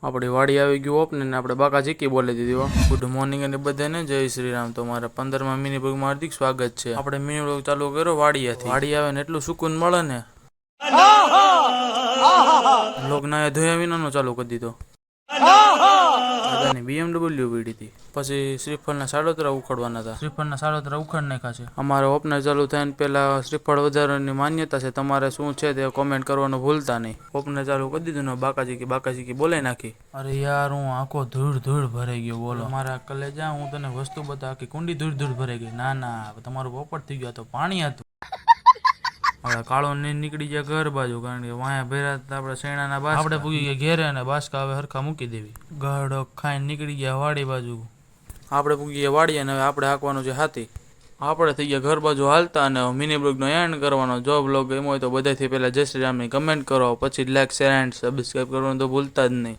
આપણી વાડી આવી ગયું ઓપને ને આપણે બાકા ચીકી બોલી દીધી. ગુડ મોર્નિંગ અને બધાને જય શ્રી રામ. તો મારા 15મા મિની બ્લોગમાં હાર્દિક સ્વાગત છે. આપણે મિની બ્લોગ ચાલુ કર્યો વાડિયાથી. વાડી આવે ને એટલું સુકૂન મળે ને. લોક ના ધોયા વિનાનો ચાલુ કરી દીધો. BMW પડી હતી. પછી શ્રીફળના સાડોતરા ઉખાડવાના હતા. શ્રીફળના સાડોતરા ઉખાડ નાખ્યા છે. અમારે ઓપનર ચાલુ થાય ને પેલા શ્રીફળ વધારવાની માન્યતા છે. તમારે શું છે તે કોમેન્ટ કરવાનું ભૂલતા નહીં. ઓપનર ચાલુ કરી દીધું ને બાકાજી બોલાઈ નાખી. અરે યાર હું આખો ધૂળ ભરાઈ ગયો. બોલો મારા કલેજા હું તને વસ્તુ બતા આખી કુંડી ધૂળ ભરાઈ ગઈ. ના તમારું પોપટ થઈ ગયો તો પાણી હતું. હવે કાળો ને નીકળી ગયા ઘર બાજુ, કારણ કે વાયા ભેરા આપડે શેણાના બાસ. આપણે પૂગી ગયા ઘેરે અને બાસકા હવે હરખા મૂકી દેવી. ગાડો ખાઈને નીકળી ગયા વાડી બાજુ. આપણે પૂગી ગયા વાડી અને હવે આપણે હાંકવાનું છે હાથી. આપણે થઈ ગયા ઘર બાજુ હાલતા અને મિની બ્લોગનો એન્ડ કરવાનો. જો બ્લોગ ગમ્યો હોય તો બધાથી પહેલા જય શ્રી રામની કમેન્ટ કરો, પછી લાઈક શેર એન્ડ સબસ્ક્રાઈબ કરવાનું તો ભૂલતા જ નહીં.